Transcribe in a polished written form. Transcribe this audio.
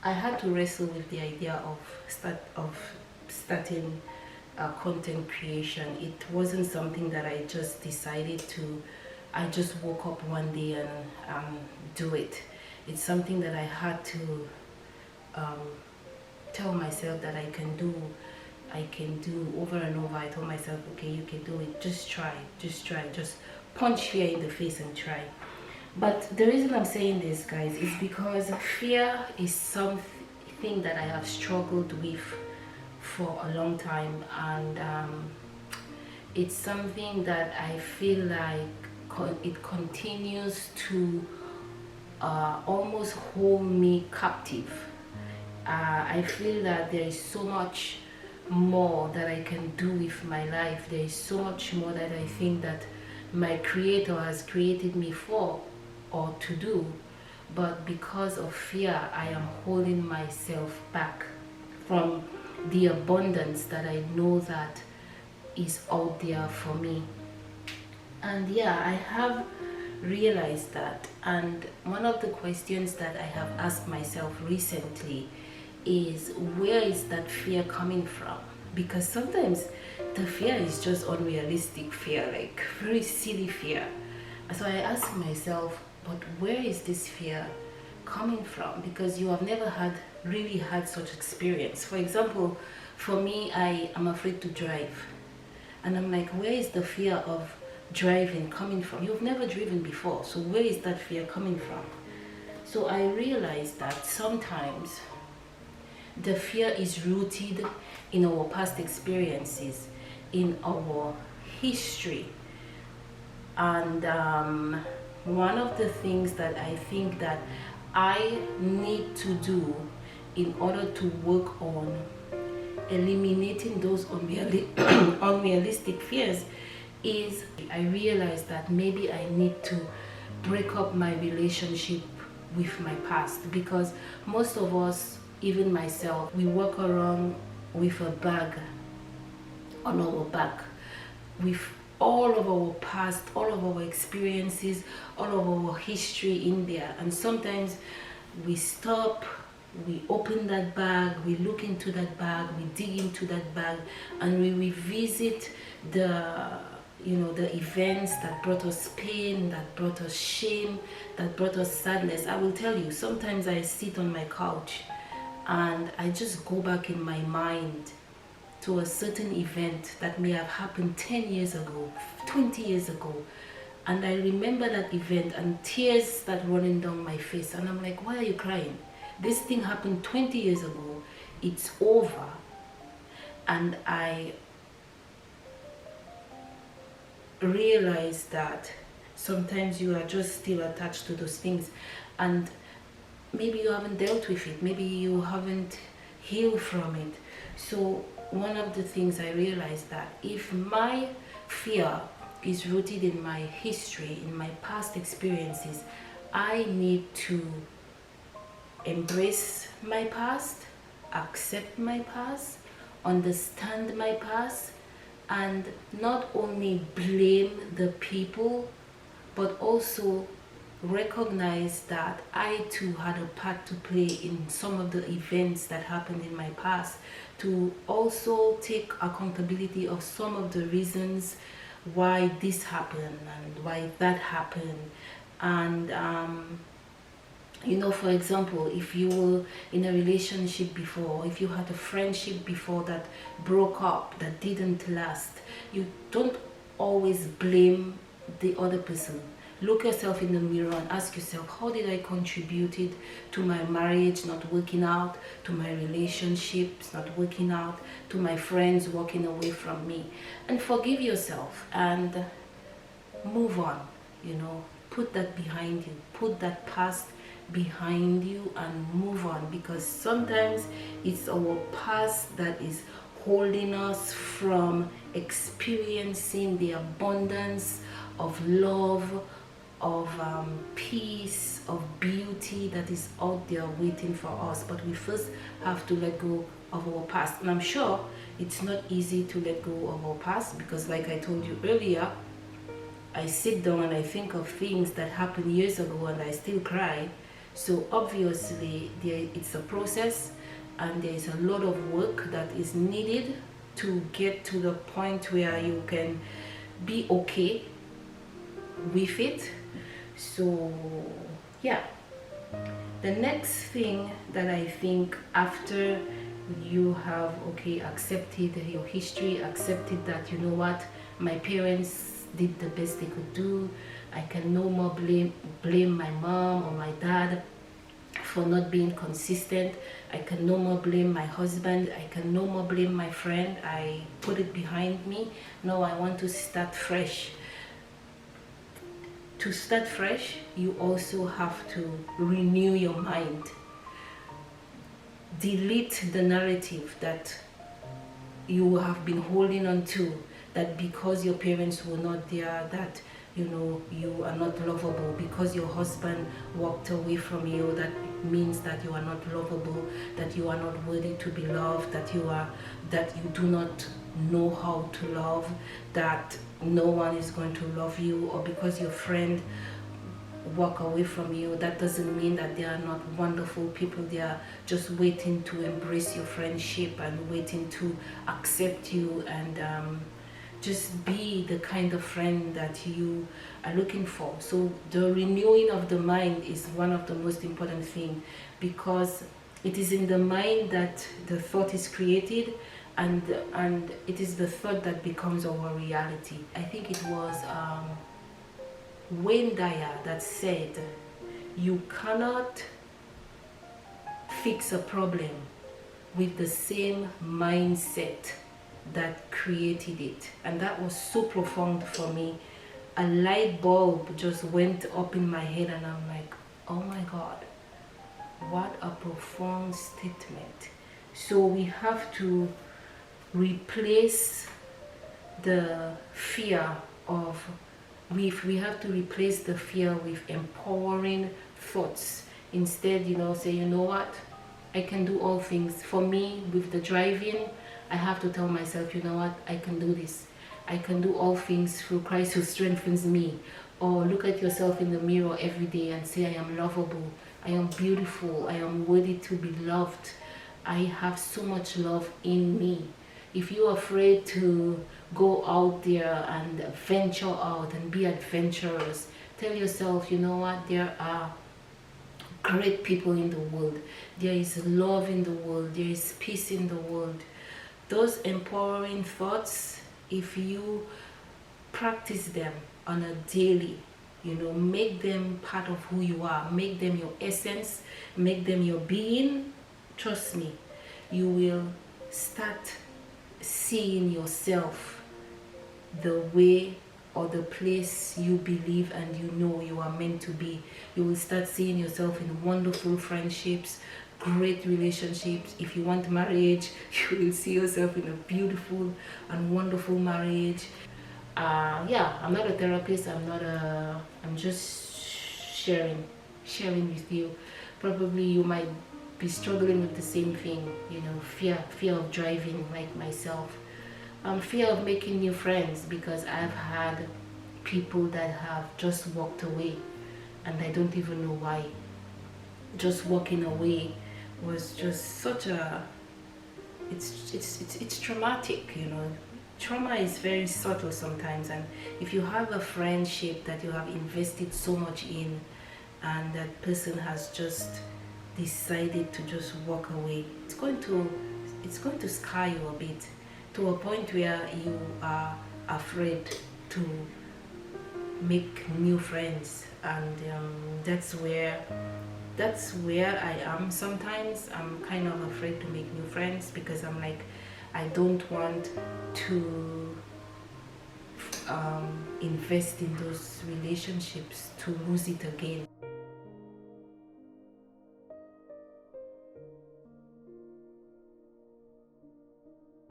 I had to wrestle with the idea of starting content creation. It wasn't something that I just decided to. I just woke up one day and do it. It's something that I had to um, tell myself that I can do over and over. I told myself, okay, you can do it. Just try, just punch fear in the face and try. But the reason I'm saying this, guys, is because fear is something that I have struggled with for a long time, and it's something that I feel like it continues to almost hold me captive. I feel that there is so much more that I can do with my life. There is so much more that I think that my creator has created me for or to do, but because of fear I am holding myself back from the abundance that I know that is out there for me. And yeah, I have realized that. And one of the questions that I have asked myself recently is, where is that fear coming from? Because sometimes the fear is just unrealistic fear, like very silly fear. So I ask myself, but where is this fear coming from? Because you have never really had such experience. For example, for me, I am afraid to drive. And I'm like, where is the fear of driving coming from? You've never driven before, so where is that fear coming from? So I realized that sometimes the fear is rooted in our past experiences, in our history. And one of the things that I think that I need to do in order to work on eliminating those unrealistic fears is, I realized that maybe I need to break up my relationship with my past, because most of us, even myself, we walk around with a bag on our back with all of our past, all of our experiences, all of our history in there. And sometimes we stop, we open that bag, we look into that bag, we dig into that bag, and we revisit the events that brought us pain, that brought us shame, that brought us sadness. I will tell you, sometimes I sit on my couch and I just go back in my mind to a certain event that may have happened 10 years ago, 20 years ago. And I remember that event and tears start running down my face. And I'm like, why are you crying? This thing happened 20 years ago. It's over. And I realize that sometimes you are just still attached to those things. And maybe you haven't dealt with it. Maybe you haven't healed from it. So one of the things I realized, that if my fear is rooted in my history, in my past experiences, I need to embrace my past, accept my past, understand my past, and not only blame the people, but also recognize that I too had a part to play in some of the events that happened in my past, to also take accountability of some of the reasons why this happened and why that happened. And for example, if you were in a relationship before, if you had a friendship before that broke up, that didn't last, you don't always blame the other person. Look yourself in the mirror and ask yourself, how did I contribute to my marriage not working out, to my relationships not working out, to my friends walking away from me? And forgive yourself and move on. Put that behind you, put that past behind you and move on, because sometimes it's our past that is holding us from experiencing the abundance of love, of peace, of beauty that is out there waiting for us. But we first have to let go of our past. And I'm sure it's not easy to let go of our past, because like I told you earlier, I sit down and I think of things that happened years ago and I still cry. So obviously it's a process, and there is a lot of work that is needed to get to the point where you can be okay with it. So yeah, the next thing that I think, after you have accepted your history, accepted that, you know what, my parents did the best they could do, I can no more blame my mom or my dad for not being consistent, I can no more blame my husband, I can no more blame my friend, I put it behind me. No, I want to start fresh. To start fresh, you also have to renew your mind. Delete the narrative that you have been holding on to, that because your parents were not there, that you are not lovable. Because your husband walked away from you, that means that you are not lovable, that you are not worthy to be loved, that you do not know how to love, that no one is going to love you. Or because your friend walk away from you, that doesn't mean that they are not wonderful people. They are just waiting to embrace your friendship and waiting to accept you, and just be the kind of friend that you are looking for. So the renewing of the mind is one of the most important things, because it is in the mind that the thought is created, and it is the thought that becomes our reality. I think it was Wayne Dyer that said, you cannot fix a problem with the same mindset that created it. And that was so profound for me. A light bulb just went up in my head, and I'm like, oh my God, what a profound statement. So we have to replace the fear of we have to replace the fear with empowering thoughts. Instead, say, you know what, I can do all things. For me, with the driving, I have to tell myself, you know what, I can do this. I can do all things through Christ who strengthens me. Or look at yourself in the mirror every day and say, I am lovable, I am beautiful, I am worthy to be loved, I have so much love in me. If you're afraid to go out there and venture out and be adventurous, tell yourself, you know what, there are great people in the world. There is love in the world. There is peace in the world. Those empowering thoughts, if you practice them on a daily, make them part of who you are, make them your essence, make them your being, trust me, you will start seeing yourself the way or the place you believe and you are meant to be. You will start seeing yourself in wonderful friendships, great relationships. If you want marriage, you will see yourself in a beautiful and wonderful marriage. Yeah, I'm not a therapist, I'm just sharing with you. Probably you might be struggling with the same thing, fear of driving, like myself. Fear of making new friends, because I've had people that have just walked away and I don't even know why. Just walking away was just such a, it's traumatic. Trauma is very subtle sometimes, and if you have a friendship that you have invested so much in, and that person has just decided to just walk away, it's going to scar you a bit, to a point where you are afraid to make new friends. And that's where I am sometimes. I'm kind of afraid to make new friends, because I'm like, I don't want to invest in those relationships to lose it again.